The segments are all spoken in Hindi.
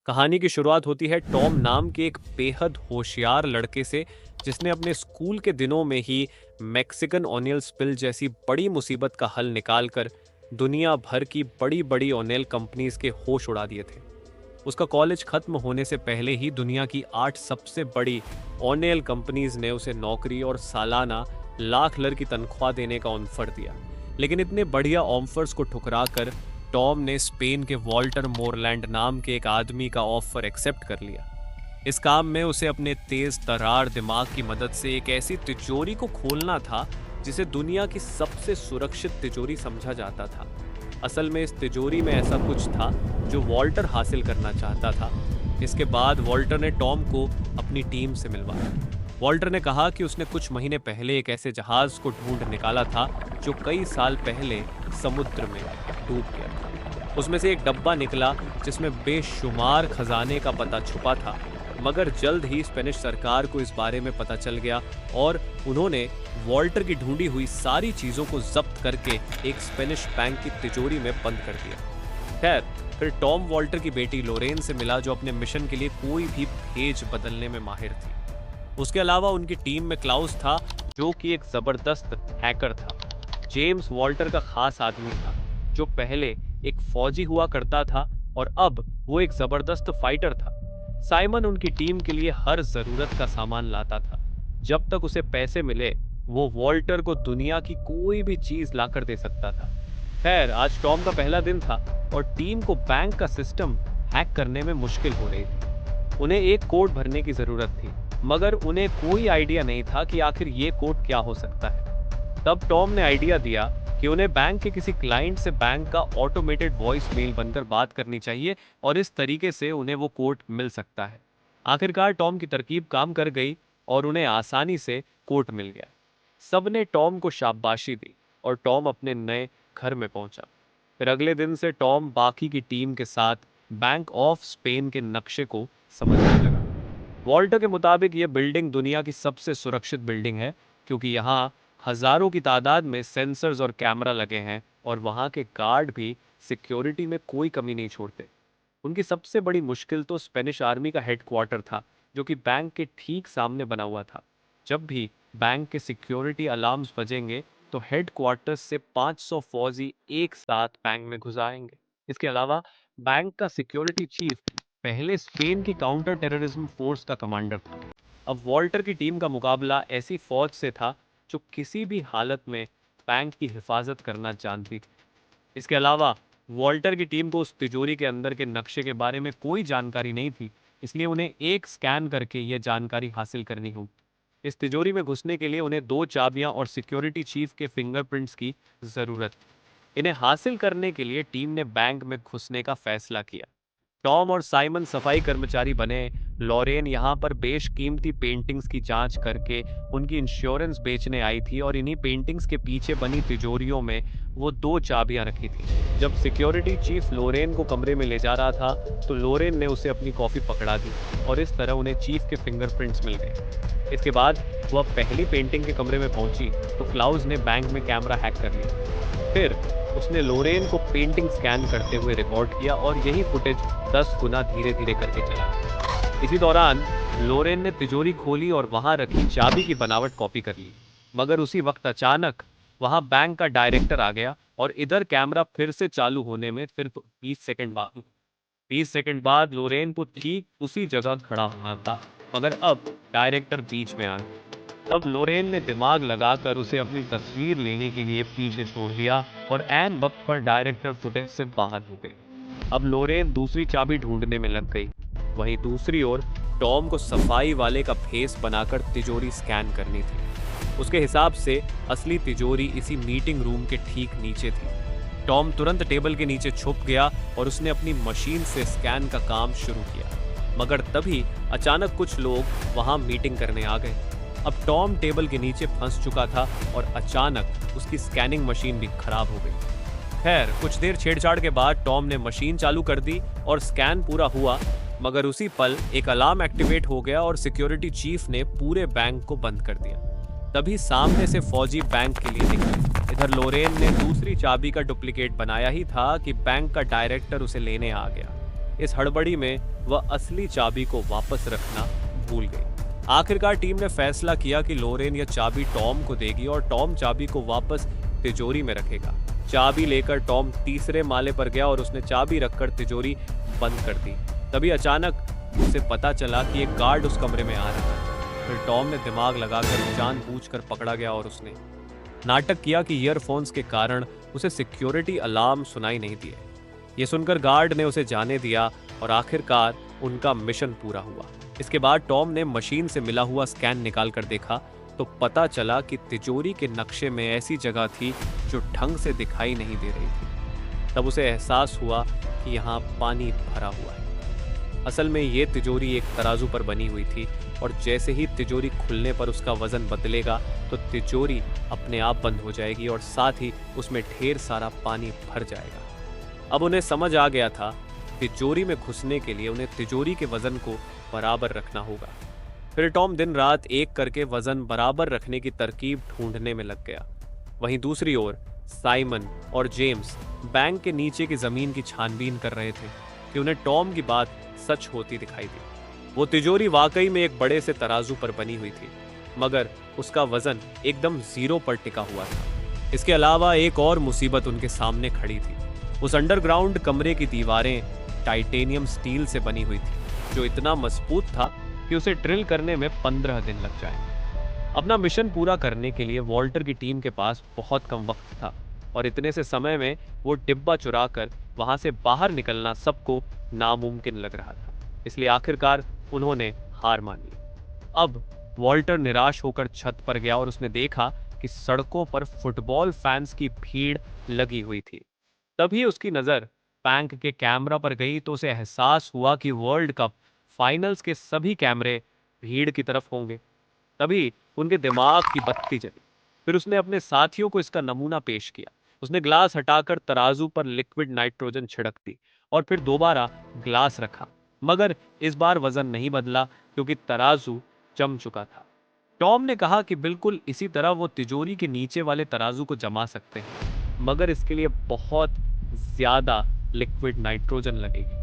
कहानी की शुरुआत होती है टॉम नाम के एक बेहद होशियार लड़के से, जिसने अपने स्कूल के दिनों में ही मैक्सिकन ओनियल स्पिल जैसी बड़ी मुसीबत का हल निकालकर दुनिया भर की बड़ी बड़ी ओनियल कंपनीज के होश उड़ा दिए थे। उसका कॉलेज खत्म होने से पहले ही दुनिया की 8 सबसे बड़ी ओनियल कंपनीज ने उसे नौकरी और सालाना लाख की तनख्वाह देने का ऑफर दिया। लेकिन इतने बढ़िया ऑफर्स को ठुकरा कर टॉम ने स्पेन के वॉल्टर मोरलैंड नाम के एक आदमी का ऑफर एक्सेप्ट कर लिया। इस काम में उसे अपने तेज तर्रार दिमाग की मदद से एक ऐसी तिजोरी को खोलना था जिसे दुनिया की सबसे सुरक्षित तिजोरी समझा जाता था। असल में इस तिजोरी में ऐसा कुछ था जो वॉल्टर हासिल करना चाहता था। इसके बाद वॉल्टर ने टॉम को अपनी टीम से मिलवाया। वॉल्टर ने कहा कि उसने कुछ महीने पहले एक ऐसे जहाज को ढूंढ निकाला था जो कई साल पहले समुद्र में डूब गया था। उसमें से एक डब्बा निकला जिसमें बेशुमार खजाने का पता छुपा था, मगर जल्द ही स्पेनिश सरकार को इस बारे में पता चल गया और उन्होंने वॉल्टर की ढूंढी हुई सारी चीजों को जब्त करके एक स्पेनिश बैंक की तिजोरी में बंद कर दिया। खैर, फिर टॉम वॉल्टर की बेटी लोरेन से मिला जो अपने मिशन के लिए कोई भी भेज बदलने में माहिर थी। उसके अलावा उनकी टीम में क्लाउस था जो कि एक जबरदस्त हैकर था। जेम्स वॉल्टर का खास आदमी था जो पहले एक फौजी हुआ करता था और अब वो एक जबरदस्त फाइटर था। साइमन उनकी टीम के लिए हर जरूरत का सामान लाता था। जब तक उसे पैसे मिले वो वॉल्टर को दुनिया की कोई भी चीज लाकर दे सकता था। खैर, आज टॉम का पहला दिन था और टीम को बैंक का सिस्टम हैक करने में मुश्किल हो रही थी। उन्हें एक कोड भरने की जरूरत थी, मगर उन्हें कोई आइडिया नहीं था कि आखिर ये कोड क्या हो सकता है। तब टॉम ने आइडिया दिया कि उन्हें बैंक के किसी क्लाइंट से बैंक का ऑटोमेटेड वॉइस मेल बनकर बात करनी चाहिए और इस तरीके से उन्हें वो कोड मिल सकता है। आखिरकार टॉम की तरकीब काम कर गई और उन्हें आसानी से कोड मिल गया। सबने टॉम को शाबाशी दी और टॉम अपने नए घर में पहुंचा। फिर अगले दिन से टॉम बाकी की टीम के साथ बैंक ऑफ स्पेन के नक्शे को समझने लगा। वॉल्टर के मुताबिक ये बिल्डिंग दुनिया की सबसे सुरक्षित बिल्डिंग है क्योंकि यहाँ हजारों की तादाद में सेंसर्स और कैमरा लगे हैं और वहाँ के गार्ड भी सिक्योरिटी में कोई कमी नहीं छोड़ते। उनकी सबसे बड़ी मुश्किल तो स्पेनिश आर्मी का हेडक्वार्टर था जो कि बैंक के ठीक सामने बना हुआ था। जब भी बैंक के सिक्योरिटी अलार्म्स बजेंगे तो हेडक्वार्टर से 500 फौजी एक साथ बैंक में घुस आएंगे। इसके अलावा बैंक का सिक्योरिटी चीफ पहले स्पेन की काउंटर टेररिज्म फोर्स का कमांडर था। अब वॉल्टर की टीम का मुकाबला ऐसी फौज से था जो किसी भी हालत में बैंक की हिफाजत करना जानती थी। इसके अलावा वॉल्टर की टीम को उस तिजोरी के अंदर के नक्शे के बारे में कोई जानकारी नहीं थी, इसलिए उन्हें एक स्कैन करके यह जानकारी हासिल करनी होगी। इस तिजोरी में घुसने के लिए उन्हें 2 चाबियां और सिक्योरिटी चीफ के फिंगरप्रिंट्स की जरूरत थी। इन्हें हासिल करने के लिए टीम ने बैंक में घुसने का फैसला किया। टॉम और साइमन सफाई कर्मचारी बने। लॉरेन यहाँ पर बेशकीमती पेंटिंग्स की जांच करके उनकी इंश्योरेंस बेचने आई थी और इन्हीं पेंटिंग्स के पीछे बनी तिजोरियों में वो 2 चाबियां रखी थी। जब सिक्योरिटी चीफ लोरेन को कमरे में ले जा रहा था तो लोरेन ने उसे अपनी कॉफी पकड़ा दी और इस तरह उन्हें चीफ के फिंगरप्रिंट्स मिल गए। इसके बाद वह पहली पेंटिंग के कमरे में पहुंची तो क्लाउज ने बैंक में कैमरा हैक कर लिया। फिर उसने लोरेन को पेंटिंग स्कैन करते हुए रिकॉर्ड किया और यही फुटेज 10 गुना धीरे धीरे करके चला। इसी दौरान लोरेन ने तिजोरी खोली और वहां रखी चाबी की बनावट कॉपी कर ली, मगर उसी वक्त अचानक वहां बैंक का डायरेक्टर आ गया और इधर कैमरा फिर से चालू होने में सिर्फ 20 सेकंड बाद लोरेन को ठीक उसी जगह खड़ा होना था, मगर अब डायरेक्टर बीच में आ गया। तब लोरेन ने दिमाग लगाकर उसे अपनी तस्वीर लेने के लिए पीछे छोड़ दिया और ऐन वक्त पर डायरेक्टर फुटेज से बाहर हो गए। अब लोरेन दूसरी चाबी ढूंढने में लग गई। वहीं दूसरी ओर टॉम को सफाई वाले का फेस बनाकर तिजोरी स्कैन करनी थी। उसके हिसाब से असली तिजोरी इसी मीटिंग रूम के ठीक नीचे थी। टॉम तुरंत टेबल के नीचे छुप गया और उसने अपनी मशीन से स्कैन का काम शुरू किया, मगर तभी अचानक कुछ लोग वहां मीटिंग करने आ गए। अब टॉम टेबल के नीचे फंस चुका था और अचानक उसकी स्कैनिंग मशीन भी खराब हो गई। खैर, कुछ देर छेड़छाड़ के बाद टॉम ने मशीन चालू कर दी और स्कैन पूरा हुआ, मगर उसी पल एक अलार्म एक्टिवेट हो गया और सिक्योरिटी चीफ ने पूरे बैंक को बंद कर दिया। तभी सामने से फौजी बैंक के लिए निकले। इधर लोरेन ने दूसरी चाबी का डुप्लीकेट बनाया ही था कि बैंक का डायरेक्टर उसे लेने आ गया। इस हड़बड़ी में वह असली चाबी को वापस रखना भूल गई। आखिरकार टीम ने फैसला किया कि लोरेन यह चाबी टॉम को देगी और टॉम चाबी को वापस तिजोरी में रखेगा। चाबी लेकर टॉम तीसरे माले पर गया और उसने चाबी रखकर तिजोरी बंद कर दी। तभी अचानक उसे पता चला कि एक गार्ड उस कमरे में आ रहा है। फिर टॉम ने दिमाग लगाकर जानबूझकर पकड़ा गया और उसने नाटक किया कि ईयरफोन्स के कारण उसे सिक्योरिटी अलार्म सुनाई नहीं दिए। ये सुनकर गार्ड ने उसे जाने दिया और आखिरकार उनका मिशन पूरा हुआ। इसके बाद टॉम ने मशीन से मिला हुआ स्कैन निकालकर देखा तो पता चला कि तिजोरी के नक्शे में ऐसी जगह थी जो ढंग से दिखाई नहीं दे रही थी। तब उसे एहसास हुआ कि यहाँ पानी भरा हुआ है। असल में ये तिजोरी एक तराजू पर बनी हुई थी और जैसे ही तिजोरी खुलने पर उसका वजन बदलेगा तो तिजोरी अपने आप बंद हो जाएगी और साथ ही उसमें ढेर सारा पानी भर जाएगा। अब उन्हें समझ आ गया था तिजोरी में घुसने के लिए उन्हें तिजोरी के वजन को बराबर रखना होगा। फिर टॉम दिन रात एक करके वजन बराबर रखने की तरकीब ढूंढने में लग गया। वहीं दूसरी ओर साइमन और जेम्स बैंक के नीचे की जमीन की छानबीन कर रहे थे कि उन्हें टॉम की बात सच होती दिखाई दी। वो तिजोरी वाकई में एक बड़े से तराजू पर बनी हुई थी, मगर उसका वजन एकदम जीरो पर टिका हुआ था। इसके अलावा एक और मुसीबत उनके सामने खड़ी थी। उस अंडरग्राउंड कमरे की दीवारें टाइटेनियम स्टील से बनी हुई थी, जो इतना मजबूत था कि उसे ड्रिल करने में 15 दिन लग जाए। अपना मिशन पूरा करने के लिए वॉल्टर की टीम के पास बहुत कम वक्त था और इतने से समय में वो डिब्बा चुराकर वहां से बाहर निकलना सबको नामुमकिन लग रहा था। इसलिए आखिरकार उन्होंने हार मान ली। अब वॉल्टर निराश होकर छत पर गया और उसने देखा कि सड़कों पर फुटबॉल फैंस की भीड़ लगी हुई थी। तभी उसकी नजर बैंक के कैमरा पर गई तो उसे एहसास हुआ कि वर्ल्ड कप फाइनल्स के सभी कैमरे भीड़ की तरफ होंगे। तभी उनके दिमाग की बत्ती जली। फिर उसने अपने साथियों को इसका नमूना पेश किया। उसने ग्लास हटाकर तराजू पर लिक्विड नाइट्रोजन छिड़क दी और फिर दोबारा ग्लास रखा, मगर इस बार वजन नहीं बदला क्योंकि तराजू जम चुका था। टॉम ने कहा कि बिल्कुल इसी तरह वो तिजोरी के नीचे वाले तराजू को जमा सकते हैं, मगर इसके लिए बहुत ज्यादा लिक्विड नाइट्रोजन लगेगी।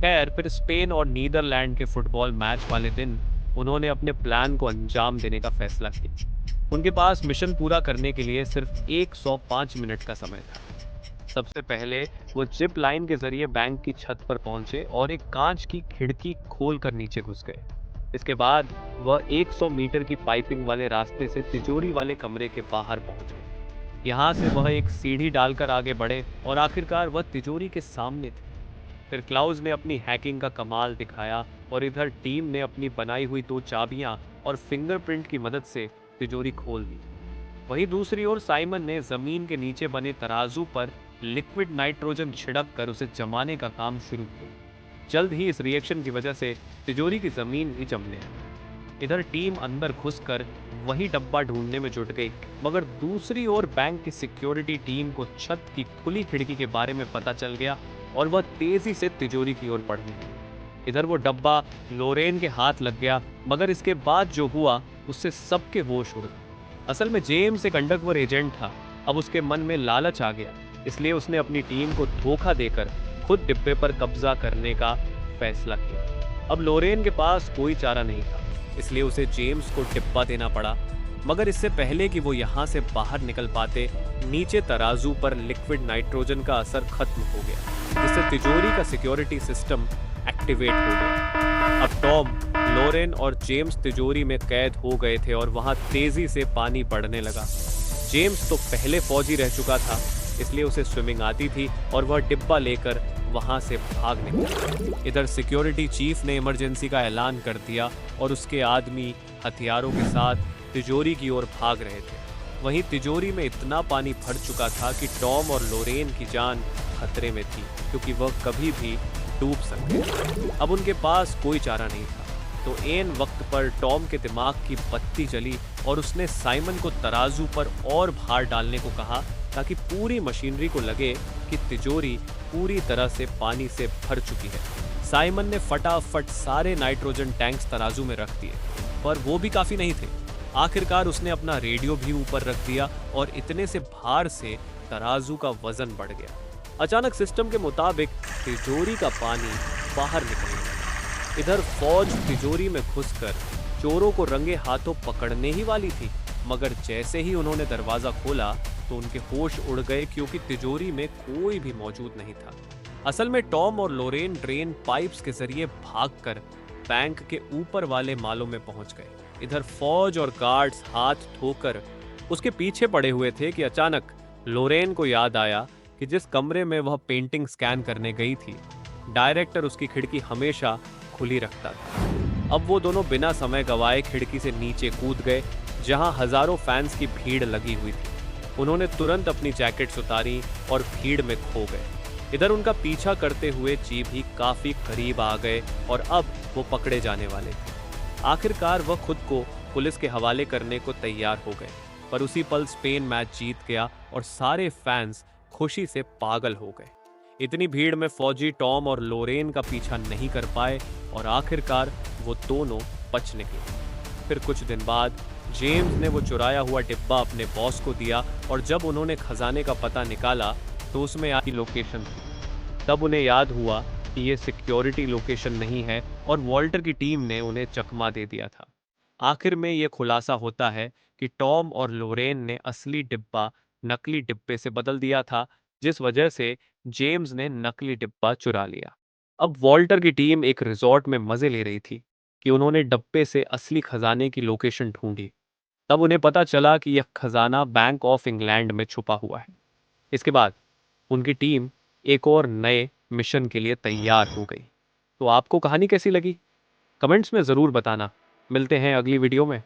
खैर, फिर स्पेन और नीदरलैंड के फुटबॉल मैच वाले दिन उन्होंने अपने प्लान को अंजाम देने का फैसला किया। उनके पास मिशन पूरा करने के लिए सिर्फ 105 मिनट का समय था। सबसे पहले वो जिप लाइन के जरिए बैंक की छत पर पहुंचे और एक कांच की खिड़की खोलकर नीचे घुस गए। इसके बाद वह 100 मीटर की पाइपिंग वाले रास्ते से तिजोरी वाले कमरे के बाहर पहुंच गए। यहाँ से वह एक सीढ़ी डालकर आगे बढ़े और आखिरकार वह तिजोरी के सामने थे। फिर क्लाउज ने अपनी हैकिंग का कमाल दिखाया और इधर टीम ने अपनी बनाई हुई 2 चाबियां और फिंगरप्रिंट की मदद से तिजोरी खोल दी। वहीं दूसरी ओर साइमन ने जमीन के नीचे बने तराजू पर लिक्विड नाइट्रोजन छिड़क कर उसे जमाने का काम शुरू किया। जल्द ही इस रिएक्शन की वजह से तिजोरी की जमीन भी जमने लगी। इधर टीम अंदर घुसकर वही डब्बा ढूंढने में जुट गई, मगर दूसरी ओर बैंक की सिक्योरिटी टीम को छत की खुली खिड़की के बारे में पता चल गया और वह तेजी से तिजोरी की ओर बढ़ने लगी। इधर वो डब्बा लोरेन के हाथ लग गया, मगर इसके बाद जो हुआ उससे सबके होश उड़ गए। असल में जेम्स एक अंडरकवर एजेंट था। अब उसके मन में लालच आ गया, इसलिए उसने अपनी टीम को धोखा देकर खुद डिब्बे पर कब्जा करने का फैसला किया। अब लोरेन के पास कोई चारा नहीं था, इसलिए उसे जेम्स को डिब्बा देना पड़ा। मगर इससे पहले कि वो यहाँ से बाहर निकल पाते, नीचे तराजू पर लिक्विड नाइट्रोजन का असर खत्म हो गया, जिससे तिजोरी का सिक्योरिटी सिस्टम एक्टिवेट हो गया। अब टॉम, लोरेन और जेम्स तिजोरी में कैद हो गए थे और वहां तेजी से पानी बढ़ने लगा। जेम्स तो पहले फौजी रह चुका था, इसलिए उसे स्विमिंग आती थी और वह डिब्बा लेकर वहां से भाग निकला। इधर सिक्योरिटी चीफ ने इमरजेंसी का ऐलान कर दिया और उसके आदमी हथियारों के साथ तिजोरी की ओर भाग रहे थे। वहीं तिजोरी में इतना पानी भर चुका था कि टॉम और लोरेन की जान खतरे में थी, क्योंकि वह कभी भी डूब सकते। अब उनके पास कोई चारा नहीं था, तो ऐन वक्त पर टॉम के दिमाग की बत्ती जली और उसने साइमन को तराजू पर और भार डालने को कहा, ताकि पूरी मशीनरी को लगे कि तिजोरी पूरी तरह से पानी से भर चुकी है। साइमन ने फटाफट सारे नाइट्रोजन टैंक्स तराजू में रख दिए, पर वो भी काफी नहीं थे। आखिरकार उसने अपना रेडियो भी ऊपर रख दिया और इतने से भार से तराजू का वजन बढ़ गया। अचानक सिस्टम के मुताबिक तिजोरी का पानी बाहर निकलने लगा। इधर फौज तिजोरी में घुसकर चोरों को रंगे हाथों पकड़ने ही वाली थी, मगर जैसे ही उन्होंने दरवाजा खोला तो उनके होश उड़ गए, क्योंकि तिजोरी में कोई भी मौजूद नहीं था। असल में टॉम और लोरेन ड्रेन पाइप्स के जरिए भागकर बैंक के ऊपर वाले मालों में पहुंच गए। इधर फौज और गार्ड्स हाथ धोकर उसके पीछे पड़े हुए थे कि अचानक लोरेन को याद आया कि जिस कमरे में वह पेंटिंग स्कैन करने गई थी, डायरेक्टर उसकी खिड़की हमेशा खुली रखता था। अब वो दोनों बिना समय गवाए खिड़की से नीचे कूद गए, जहां हजारों फैंस की भीड़ लगी हुई थी। उन्होंने तुरंत अपनी जैकेट्स उतारी और भीड़ में खो गए। इधर उनका पीछा करते हुए जी भी काफी करीब आ गए और अब वो पकड़े जाने वाले थे। आखिरकार वह खुद को पुलिस के हवाले करने को तैयार हो गए, पर उसी पल स्पेन मैच जीत गया और सारे फैंस खुशी से पागल हो गए। इतनी भीड़ में फौजी टॉम और लोरेन का पीछा नहीं कर पाए और आखिरकार वो दोनों बच निकले। फिर कुछ दिन बाद जेम्स ने वो चुराया हुआ डिब्बा अपने बॉस को दिया और जब उन्होंने खजाने का पता निकाला तो उसमें आपकी लोकेशन थी। तब उन्हें याद हुआ कि ये सिक्योरिटी लोकेशन नहीं है और वॉल्टर की टीम ने उन्हें चकमा दे दिया था। आखिर में ये खुलासा होता है कि टॉम और लोरेन ने असली डिब्बा नकली डिब्बे से बदल दिया था, जिस वजह से जेम्स ने नकली डिब्बा चुरा लिया। अब वॉल्टर की टीम एक रिजॉर्ट में मजे ले रही थी कि उन्होंने डब्बे से असली खजाने की लोकेशन ढूंढी। तब उन्हें पता चला कि यह खजाना बैंक ऑफ इंग्लैंड में छुपा हुआ है। इसके बाद उनकी टीम एक और नए मिशन के लिए तैयार हो गई। तो आपको कहानी कैसी लगी? कमेंट्स में ज़रूर बताना। मिलते हैं अगली वीडियो में।